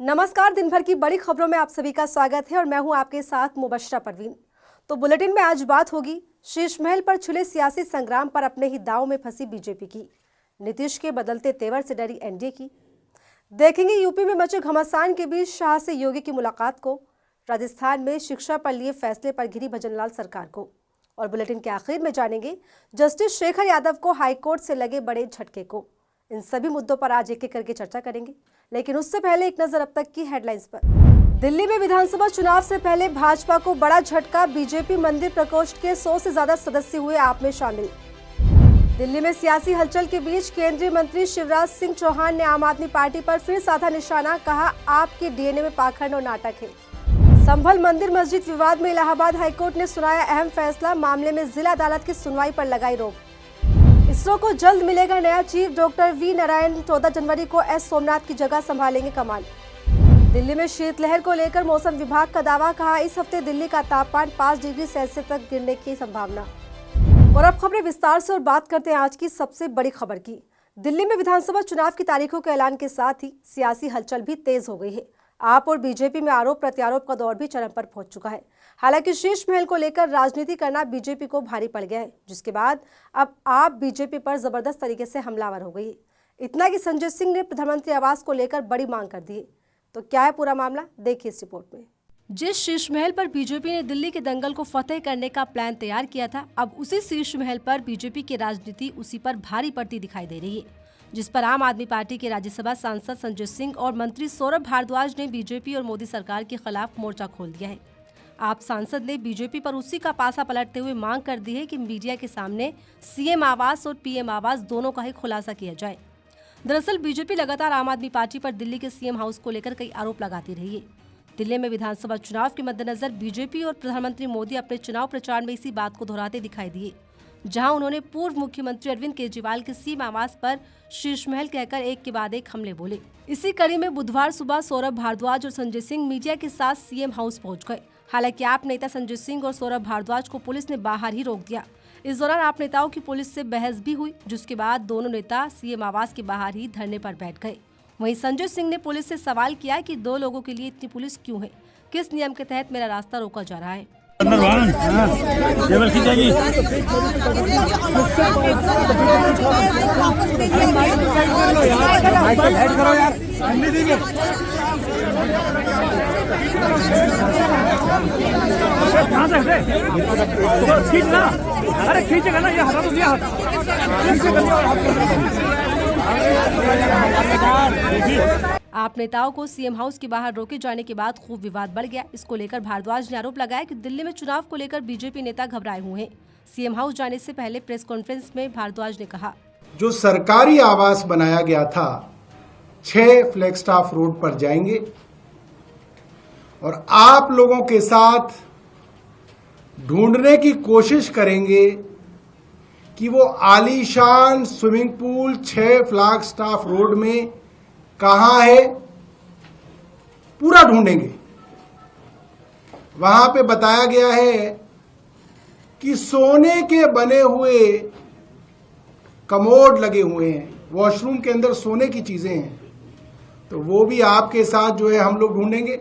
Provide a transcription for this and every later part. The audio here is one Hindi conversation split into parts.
नमस्कार। दिन भर की बड़ी खबरों में आप सभी का स्वागत है और मैं हूं आपके साथ मुबशरा परवीन। तो बुलेटिन में आज बात होगी शीश महल पर छिड़े सियासी संग्राम पर अपने ही दांव में फंसी बीजेपी की, नीतीश के बदलते तेवर से डरी एनडीए की। देखेंगे यूपी में मचे घमासान के बीच शाह से योगी की मुलाकात को, राजस्थान में शिक्षा पर लिए फैसले पर घिरी भजनलाल सरकार को, और बुलेटिन के आखिर में जानेंगे जस्टिस शेखर यादव को हाईकोर्ट से लगे बड़े झटके को। इन सभी मुद्दों पर आज एक एक करके चर्चा करेंगे, लेकिन उससे पहले एक नजर अब तक की हेडलाइंस पर। दिल्ली में विधानसभा चुनाव से पहले भाजपा को बड़ा झटका, बीजेपी मंदिर प्रकोष्ठ के 100 से ज्यादा सदस्य हुए आप में शामिल। दिल्ली में सियासी हलचल के बीच केंद्रीय मंत्री शिवराज सिंह चौहान ने आम आदमी पार्टी पर फिर साधा निशाना, कहा आपके डीएनए में पाखंड और नाटक है। संभल मंदिर मस्जिद विवाद में इलाहाबाद हाईकोर्ट ने सुनाया अहम फैसला, मामले में जिला अदालत की सुनवाई पर लगाई रोक। इसरो को जल्द मिलेगा नया चीफ, डॉक्टर वी नारायण 14 जनवरी को एस सोमनाथ की जगह संभालेंगे कमान। दिल्ली में शीतलहर को लेकर मौसम विभाग का दावा, कहा इस हफ्ते दिल्ली का तापमान 5 डिग्री सेल्सियस तक गिरने की संभावना। और अब खबरें विस्तार से और बात करते हैं आज की सबसे बड़ी खबर की। दिल्ली में विधानसभा चुनाव की तारीखों के ऐलान के साथ ही सियासी हलचल भी तेज हो गई है। आप और बीजेपी में आरोप प्रत्यारोप का दौर भी चरम पर पहुंच चुका है। हालांकि शीश महल को लेकर राजनीति करना बीजेपी को भारी पड़ गया है, जिसके बाद अब आप बीजेपी पर जबरदस्त तरीके से हमलावर हो गई है। इतना कि संजय सिंह ने प्रधानमंत्री आवास को लेकर बड़ी मांग कर दी है। तो क्या है पूरा मामला, देखिए इस रिपोर्ट में। जिस शीश महल पर बीजेपी ने दिल्ली के दंगल को फतेह करने का प्लान तैयार किया था, अब उसी शीश महल पर बीजेपी की राजनीति उसी पर भारी पड़ती दिखाई दे रही है, जिस पर आम आदमी पार्टी के राज्यसभा सांसद संजय सिंह और मंत्री सौरभ भारद्वाज ने बीजेपी और मोदी सरकार के खिलाफ मोर्चा खोल दिया है। आप सांसद ने बीजेपी पर उसी का पासा पलटते हुए मांग कर दी है कि मीडिया के सामने सीएम आवास और पीएम आवास दोनों का ही खुलासा किया जाए। दरअसल बीजेपी लगातार आम आदमी पार्टी पर दिल्ली के सीएम हाउस को लेकर कई आरोप लगाती रही है। दिल्ली में विधानसभा चुनाव के मद्देनजर बीजेपी और प्रधानमंत्री मोदी अपने चुनाव प्रचार में इसी बात को दोहराते दिखाई दिए, जहां उन्होंने पूर्व मुख्यमंत्री अरविंद केजरीवाल के सीएम आवास पर शीश महल कहकर एक के बाद एक हमले बोले। इसी कड़ी में बुधवार सुबह सौरभ भारद्वाज और संजय सिंह मीडिया के साथ सीएम हाउस पहुंच गए। हालांकि आप नेता संजय सिंह और सौरभ भारद्वाज को पुलिस ने बाहर ही रोक दिया। इस दौरान आप नेताओं की पुलिस से बहस भी हुई, जिसके बाद दोनों नेता सीएम आवास के बाहर ही धरने पर बैठ गए। वहीं संजय सिंह ने पुलिस से सवाल किया कि 2 लोगों के लिए इतनी पुलिस क्यों है, किस नियम के तहत मेरा रास्ता रोका जा रहा है। अरे खींचेगा ना, ये हटा तो दिया आप नेताओं को सीएम हाउस के बाहर रोके जाने के बाद खूब विवाद बढ़ गया। इसको लेकर भारद्वाज ने आरोप लगाया कि दिल्ली में चुनाव को लेकर बीजेपी नेता घबराए हुए हैं। सीएम हाउस जाने से पहले प्रेस कॉन्फ्रेंस में भारद्वाज ने कहा, जो सरकारी आवास बनाया गया था 6 फ्लैगस्टाफ रोड पर जाएंगे और आप लोगों के साथ ढूंढने की कोशिश करेंगे कि वो आलीशान स्विमिंग पूल 6 फ्लैगस्टाफ रोड में कहां है, पूरा ढूंढेंगे। वहां पे बताया गया है कि सोने के बने हुए कमोड लगे हुए हैं, वॉशरूम के अंदर सोने की चीजें हैं, तो वो भी आपके साथ जो है हम लोग ढूंढेंगे।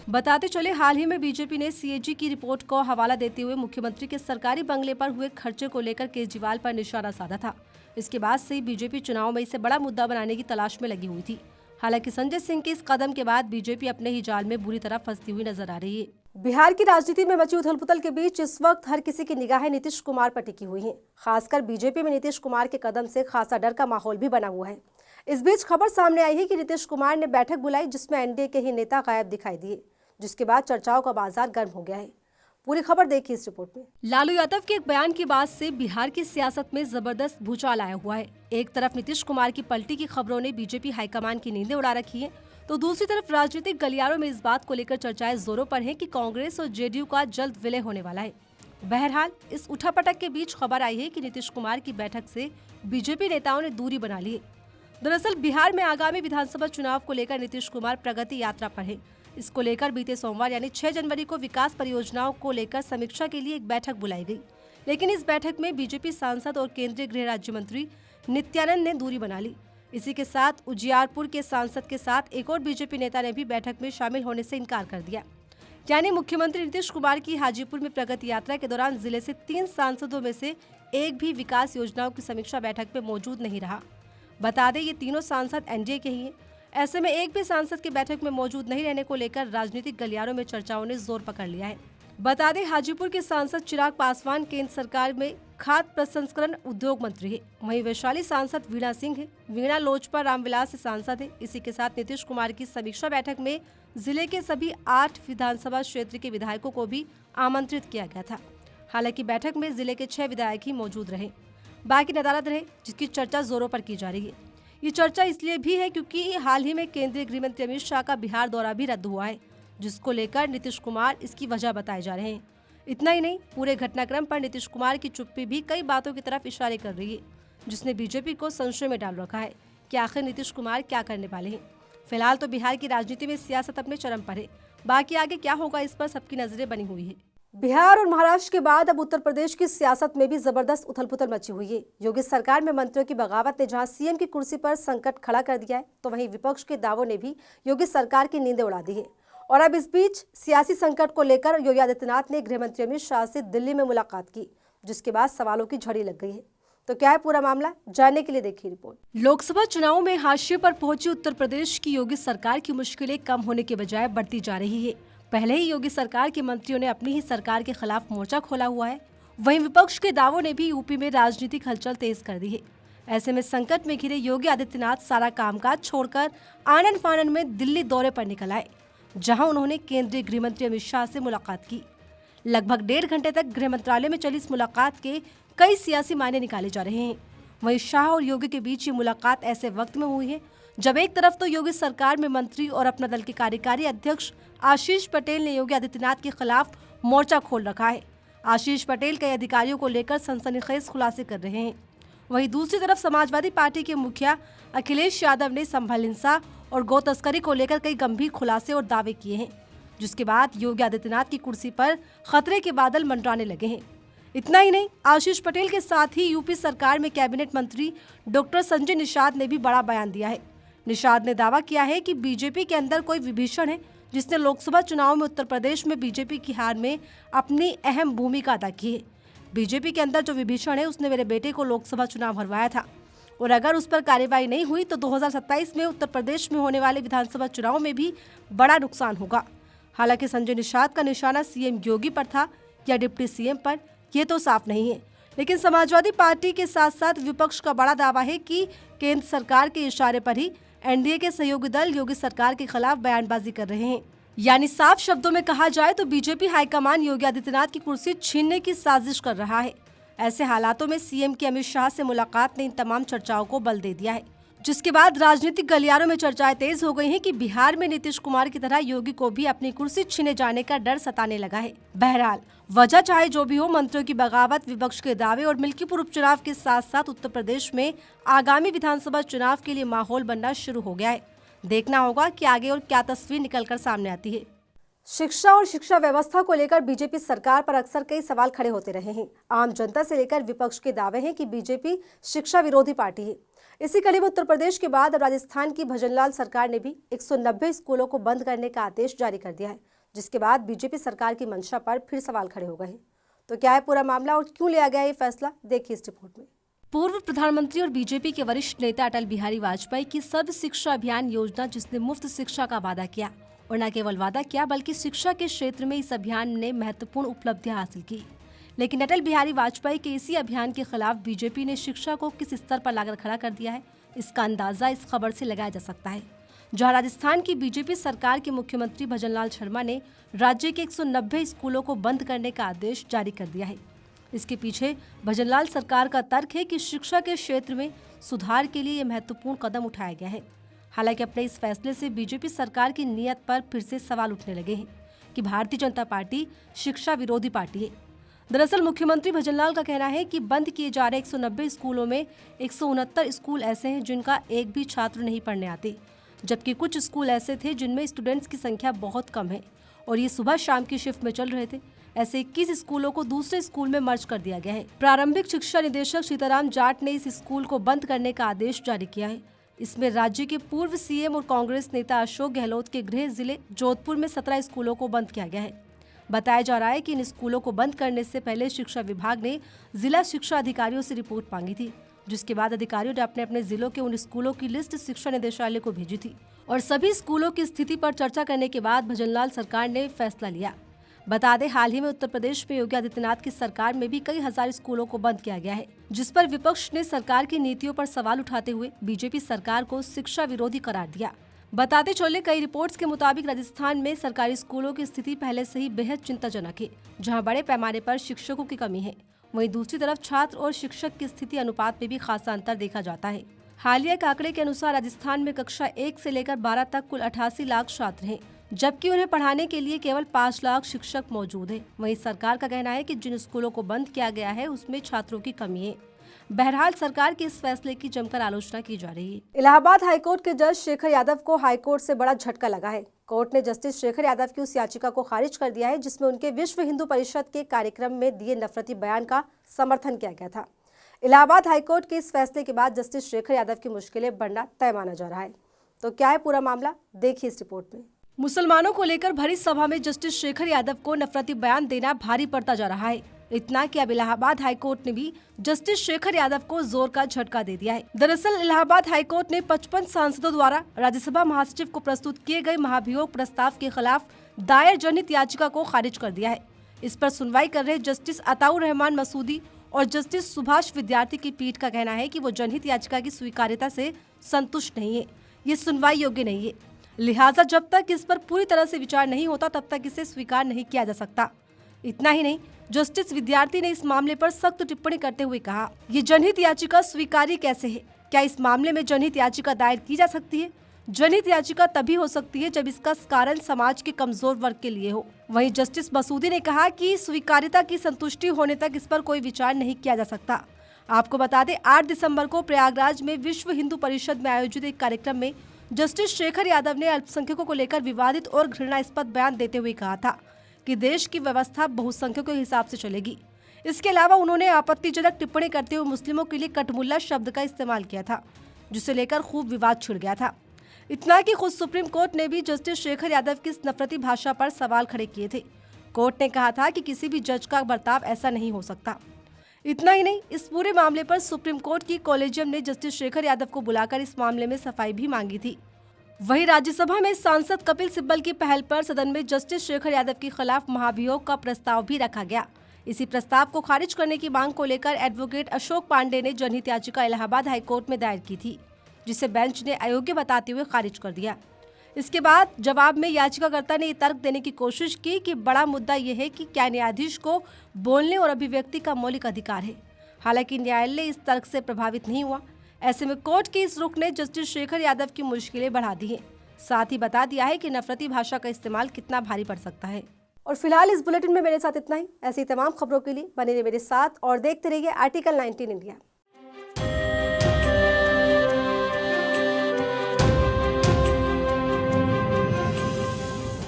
बताते चले, हाल ही में बीजेपी ने सीएजी की रिपोर्ट को हवाला देते हुए मुख्यमंत्री के सरकारी बंगले पर हुए खर्चे को लेकर केजरीवाल पर निशाना साधा था। इसके बाद से ही बीजेपी चुनाव में इसे बड़ा मुद्दा बनाने की तलाश में लगी हुई थी। हालांकि संजय सिंह के इस कदम के बाद बीजेपी अपने ही जाल में बुरी तरह फंसती हुई नजर आ रही है। बिहार की राजनीति में मची उथल-पुथल के बीच इस वक्त हर किसी की निगाहें नीतीश कुमार पर टिकी हुई हैं। खासकर बीजेपी में नीतीश कुमार के कदम से खासा डर का माहौल भी बना हुआ है। इस बीच खबर सामने आई है कि नीतीश कुमार ने बैठक बुलाई, जिसमें एनडीए के ही नेता गायब दिखाई दिए, जिसके बाद चर्चाओं का बाजार गर्म हो गया है। पूरी खबर देखिए इस रिपोर्ट में। लालू यादव के एक बयान के बाद से बिहार की सियासत में जबरदस्त भूचाल आया हुआ है। एक तरफ नीतीश कुमार की पलटी की खबरों ने बीजेपी हाईकमान की नींदें उड़ा रखी है, तो दूसरी तरफ राजनीतिक गलियारों में इस बात को लेकर चर्चाएं जोरों पर हैं कि कांग्रेस और जेडीयू का जल्द विलय होने वाला है। बहरहाल इस उठापटक के बीच खबर आई है कि नीतीश कुमार की बैठक से बीजेपी नेताओं ने दूरी बना ली है। दरअसल बिहार में आगामी विधानसभा चुनाव को लेकर नीतीश कुमार प्रगति यात्रा पर है। इसको लेकर बीते सोमवार यानी 6 जनवरी को विकास परियोजनाओं को लेकर समीक्षा के लिए एक बैठक बुलाई गई, लेकिन इस बैठक में बीजेपी सांसद और केंद्रीय गृह राज्य मंत्री नित्यानंद ने दूरी बना ली। इसी के साथ उजियारपुर के सांसद के साथ एक और बीजेपी नेता ने भी बैठक में शामिल होने से इनकार कर दिया। यानी मुख्यमंत्री नीतीश कुमार की हाजीपुर में प्रगति यात्रा के दौरान जिले से 3 सांसदों में से एक भी विकास योजनाओं की समीक्षा बैठक में मौजूद नहीं रहा। बता दें, ये तीनों सांसद एनडीए के ही हैं। ऐसे में एक भी सांसद की बैठक में मौजूद नहीं रहने को लेकर राजनीतिक गलियारों में चर्चाओं ने जोर पकड़ लिया है। बता दें, हाजीपुर के सांसद चिराग पासवान केंद्र सरकार में खाद्य प्रसंस्करण उद्योग मंत्री है। वहीं वैशाली सांसद वीणा सिंह है। वीणा लोजपा रामविलास से सांसद है। इसी के साथ नीतीश कुमार की समीक्षा बैठक में जिले के सभी 8 विधानसभा क्षेत्र के विधायकों को भी आमंत्रित किया गया था। हालांकि बैठक में जिले के 6 विधायक ही मौजूद रहे, बाकी नदारद रहे, जिसकी चर्चा जोरों पर की जा रही है। ये चर्चा इसलिए भी है क्योंकि हाल ही में केंद्रीय गृह मंत्री अमित शाह का बिहार दौरा भी रद्द हुआ है, जिसको लेकर नीतीश कुमार इसकी वजह बताए जा रहे हैं। इतना ही नहीं, पूरे घटनाक्रम पर नीतीश कुमार की चुप्पी भी कई बातों की तरफ इशारे कर रही है, जिसने बीजेपी को संशय में डाल रखा है कि आखिर नीतीश कुमार क्या करने वाले हैं। फिलहाल तो बिहार की राजनीति में सियासत अपने चरम पर है, बाकी आगे क्या होगा इस पर सबकी नजरें बनी हुई है। बिहार और महाराष्ट्र के बाद अब उत्तर प्रदेश की सियासत में भी जबरदस्त उथल-पुथल मची हुई है। योगी सरकार में मंत्रियों की बगावत ने जहां सीएम की कुर्सी पर संकट खड़ा कर दिया है, तो वहीं विपक्ष के दावों ने भी योगी सरकार की नींदें उड़ा दी है। और अब इस बीच सियासी संकट को लेकर योगी आदित्यनाथ ने गृह मंत्री अमित शाह से दिल्ली में मुलाकात की, जिसके बाद सवालों की झड़ी लग गई है। तो क्या है पूरा मामला, जानने के लिए देखिए रिपोर्ट। लोकसभा चुनाव में हाशिए पर पहुंची उत्तर प्रदेश की योगी सरकार की मुश्किलें कम होने के बजाय बढ़ती जा रही है। पहले ही योगी सरकार के मंत्रियों ने अपनी ही सरकार के खिलाफ मोर्चा खोला हुआ है। वहीं विपक्ष के दावों ने भी यूपी में राजनीतिक हलचल तेज कर दी है। ऐसे में संकट में घिरे योगी आदित्यनाथ सारा कामकाज छोड़कर आनन फानन में दिल्ली दौरे पर निकल आए, जहां उन्होंने केंद्रीय गृह मंत्री अमित शाह से मुलाकात की। लगभग 1.5 घंटे तक गृह मंत्रालय में चली इस मुलाकात के कई सियासी मायने निकाले जा रहे हैं। वहीं शाह और योगी के बीच ये मुलाकात ऐसे वक्त में हुई है जब एक तरफ तो योगी सरकार में मंत्री और अपना दल के कार्यकारी अध्यक्ष आशीष पटेल ने योगी आदित्यनाथ के खिलाफ मोर्चा खोल रखा है। आशीष पटेल कई अधिकारियों को लेकर सनसनीखेज खुलासे कर रहे हैं। वहीं दूसरी तरफ समाजवादी पार्टी के मुखिया अखिलेश यादव ने संभल हिंसा और गौ तस्करी को लेकर कई गंभीर खुलासे और दावे किए हैं, जिसके बाद योगी आदित्यनाथ की कुर्सी पर खतरे के बादल मंडराने लगे हैं। इतना ही नहीं, आशीष पटेल के साथ ही यूपी सरकार में कैबिनेट मंत्री डॉक्टर संजय निषाद ने भी बड़ा बयान दिया है। निषाद ने दावा किया है कि बीजेपी के अंदर कोई विभीषण है, जिसने लोकसभा चुनाव में उत्तर प्रदेश में बीजेपी की हार में अपनी अहम भूमिका अदा की है। बीजेपी के अंदर जो विभीषण है, उसने मेरे बेटे को लोकसभा चुनाव हरवाया था, और अगर उस पर कार्रवाई नहीं हुई तो 2027 में उत्तर प्रदेश में होने वाले विधानसभा चुनाव में भी बड़ा नुकसान होगा। हालांकि संजय निषाद का निशाना सीएम योगी पर था या डिप्टी सीएम पर, ये तो साफ नहीं है। लेकिन समाजवादी पार्टी के साथ साथ विपक्ष का बड़ा दावा है कि केंद्र सरकार के इशारे पर ही एनडीए के सहयोगी दल योगी सरकार के खिलाफ बयानबाजी कर रहे हैं। यानी साफ शब्दों में कहा जाए तो बीजेपी हाईकमान योगी आदित्यनाथ की कुर्सी छीनने की साजिश कर रहा है। ऐसे हालातों में सीएम की अमित शाह से मुलाकात ने इन तमाम चर्चाओं को बल दे दिया है, जिसके बाद राजनीतिक गलियारों में चर्चाएं तेज हो गई हैं कि बिहार में नीतीश कुमार की तरह योगी को भी अपनी कुर्सी छीने जाने का डर सताने लगा है। बहरहाल वजह चाहे जो भी हो, मंत्रियों की बगावत, विपक्ष के दावे और मिल्कीपुर उपचुनाव के साथ साथ उत्तर प्रदेश में आगामी विधानसभा चुनाव के लिए माहौल बनना शुरू हो गया है। देखना होगा कि आगे और क्या तस्वीर निकलकर सामने आती है। शिक्षा और शिक्षा व्यवस्था को लेकर बीजेपी सरकार पर अक्सर कई सवाल खड़े होते रहे हैं। आम जनता से लेकर विपक्ष के दावे हैं कि बीजेपी शिक्षा विरोधी पार्टी है। इसी कड़ी में उत्तर प्रदेश के बाद अब राजस्थान की भजनलाल सरकार ने भी 190 स्कूलों को बंद करने का आदेश जारी कर दिया है, जिसके बाद बीजेपी सरकार की मंशा पर फिर सवाल खड़े हो गए हैं। तो क्या है पूरा मामला और क्यों लिया गया ये फैसला, देखिए इस रिपोर्ट में। पूर्व प्रधानमंत्री और बीजेपी के वरिष्ठ नेता अटल बिहारी वाजपेयी की सर्व शिक्षा अभियान योजना, जिसने मुफ्त शिक्षा का वादा किया और न केवल वादा किया बल्कि शिक्षा के क्षेत्र में इस अभियान ने महत्वपूर्ण उपलब्धियां हासिल की। लेकिन अटल बिहारी वाजपेयी के इसी अभियान के खिलाफ बीजेपी ने शिक्षा को किस स्तर पर लाकर खड़ा कर दिया है, इसका अंदाजा इस खबर से लगाया जा सकता है। जहां राजस्थान की बीजेपी सरकार के मुख्यमंत्री भजनलाल शर्मा ने राज्य के 190 स्कूलों को बंद करने का आदेश जारी कर दिया है। इसके पीछे भजनलाल सरकार का तर्क है कि शिक्षा के क्षेत्र में सुधार के लिए यह महत्वपूर्ण कदम उठाया गया है। हालांकि अपने इस फैसले से बीजेपी सरकार की नीयत पर फिर से सवाल उठने लगे हैं कि भारतीय जनता पार्टी शिक्षा विरोधी पार्टी है। दरअसल मुख्यमंत्री भजनलाल का कहना है कि बंद किए जा रहे 190 स्कूलों में 169 स्कूल ऐसे हैं जिनका एक भी छात्र नहीं पढ़ने आते, जबकि कुछ स्कूल ऐसे थे जिनमें स्टूडेंट्स की संख्या बहुत कम है और ये सुबह शाम की शिफ्ट में चल रहे थे। ऐसे 21 स्कूलों को दूसरे स्कूल में मर्ज कर दिया गया है। प्रारंभिक शिक्षा निदेशक सीताराम जाट ने इस स्कूल को बंद करने का आदेश जारी किया है। इसमें राज्य के पूर्व सीएम और कांग्रेस नेता अशोक गहलोत के गृह जिले जोधपुर में 17 स्कूलों को बंद किया गया है। बताया जा रहा है कि इन स्कूलों को बंद करने से पहले शिक्षा विभाग ने जिला शिक्षा अधिकारियों से रिपोर्ट मांगी थी, जिसके बाद अधिकारियों ने अपने अपने जिलों के उन स्कूलों की लिस्ट शिक्षा निदेशालय को भेजी थी और सभी स्कूलों की स्थिति पर चर्चा करने के बाद भजनलाल सरकार ने फैसला लिया। बता दें, हाल ही में उत्तर प्रदेश में योगी आदित्यनाथ की सरकार में भी कई हजार स्कूलों को बंद किया गया है, जिस पर विपक्ष ने सरकार की नीतियों पर सवाल उठाते हुए बीजेपी सरकार को शिक्षा विरोधी करार दिया। बताते चले, कई रिपोर्ट्स के मुताबिक राजस्थान में सरकारी स्कूलों की स्थिति पहले से ही बेहद चिंताजनक है, जहां बड़े पैमाने पर शिक्षकों की कमी है। वहीं दूसरी तरफ छात्र और शिक्षक की स्थिति अनुपात में भी खासा अंतर देखा जाता है। हालिया के आंकड़े के अनुसार राजस्थान में कक्षा 1 से लेकर 12 तक कुल 88 लाख छात्र हैं, जबकि उन्हें पढ़ाने के लिए केवल 5 लाख शिक्षक मौजूद हैं। वहीं सरकार का कहना है कि जिन स्कूलों को बंद किया गया है उसमें छात्रों की कमी है। बहरहाल सरकार के इस फैसले की जमकर आलोचना की जा रही है। इलाहाबाद हाईकोर्ट के जज शेखर यादव को हाईकोर्ट से बड़ा झटका लगा है। कोर्ट ने जस्टिस शेखर यादव की उस याचिका को खारिज कर दिया है जिसमें उनके विश्व हिंदू परिषद के कार्यक्रम में दिए नफरती बयान का समर्थन किया गया था। इलाहाबाद हाईकोर्ट के इस फैसले के बाद जस्टिस शेखर यादव की मुश्किलें बढ़ना तय माना जा रहा है। तो क्या है पूरा मामला, देखिए इस रिपोर्ट में। मुसलमानों को लेकर भरी सभा में जस्टिस शेखर यादव को नफरती बयान देना भारी पड़ता जा रहा है। इतना कि अब इलाहाबाद हाईकोर्ट ने भी जस्टिस शेखर यादव को जोर का झटका दे दिया है। दरअसल इलाहाबाद हाईकोर्ट ने 55 सांसदों द्वारा राज्यसभा महासचिव को प्रस्तुत किए गए महाभियोग प्रस्ताव के खिलाफ दायर जनहित याचिका को खारिज कर दिया है। इस पर सुनवाई कर रहे जस्टिस अताउर रहमान मसूदी और जस्टिस सुभाष विद्यार्थी की पीठ का कहना है कि वो जनहित याचिका की स्वीकार्यता से संतुष्ट नहीं है, ये सुनवाई योग्य नहीं है, लिहाजा जब तक इस पर पूरी तरह से विचार नहीं होता तब तक इसे स्वीकार नहीं किया जा सकता। इतना ही नहीं, जस्टिस विद्यार्थी ने इस मामले पर सख्त टिप्पणी करते हुए कहा, ये जनहित याचिका स्वीकार्य कैसे है? क्या इस मामले में जनहित याचिका दायर की जा सकती है? जनहित याचिका तभी हो सकती है जब इसका कारण समाज के कमजोर वर्ग के लिए हो। वहीं जस्टिस मसूदी ने कहा कि स्वीकार्यता की संतुष्टि होने तक इस पर कोई विचार नहीं किया जा सकता। आपको बता दें, 8 दिसंबर को प्रयागराज में विश्व हिंदू परिषद में आयोजित एक कार्यक्रम में जस्टिस शेखर यादव ने अल्पसंख्यकों को लेकर विवादित और घृणास्पद बयान देते हुए कहा था कि देश की व्यवस्था बहुसंख्यकों के हिसाब से चलेगी। इसके अलावा उन्होंने आपत्तिजनक टिप्पणी करते हुए मुस्लिमों के लिए कटमुल्ला शब्द का इस्तेमाल किया था, जिसे लेकर खूब विवाद छिड़ गया था। इतना कि खुद सुप्रीम कोर्ट ने भी जस्टिस शेखर यादव की इस नफरती भाषा पर सवाल खड़े किए थे। कोर्ट ने कहा था कि किसी भी जज का बर्ताव ऐसा नहीं हो सकता। इतना ही नहीं, इस पूरे मामले पर सुप्रीम कोर्ट की कॉलेजियम ने जस्टिस शेखर यादव को बुलाकर इस मामले में सफाई भी मांगी थी। वहीं राज्यसभा में सांसद कपिल सिब्बल की पहल पर सदन में जस्टिस शेखर यादव के खिलाफ महाभियोग का प्रस्ताव भी रखा गया। इसी प्रस्ताव को खारिज करने की मांग को लेकर एडवोकेट अशोक पांडे ने जनहित याचिका इलाहाबाद हाईकोर्ट में दायर की थी, जिसे बेंच ने अयोग्य बताते हुए खारिज कर दिया। इसके बाद जवाब में याचिकाकर्ता ने ये तर्क देने की कोशिश की कि बड़ा मुद्दा यह है कि क्या न्यायाधीश को बोलने और अभिव्यक्ति का मौलिक अधिकार है। हालांकि न्यायालय इस तर्क से प्रभावित नहीं हुआ। ऐसे में कोर्ट के इस रुख ने जस्टिस शेखर यादव की मुश्किलें बढ़ा दी हैं। साथ ही बता दिया है कि नफरती भाषा का इस्तेमाल कितना भारी पड़ सकता है। और फिलहाल इस बुलेटिन में मेरे साथ इतना ही। ऐसी तमाम खबरों के लिए बने रहिए मेरे साथ और देखते रहिए आर्टिकल 19 इंडिया।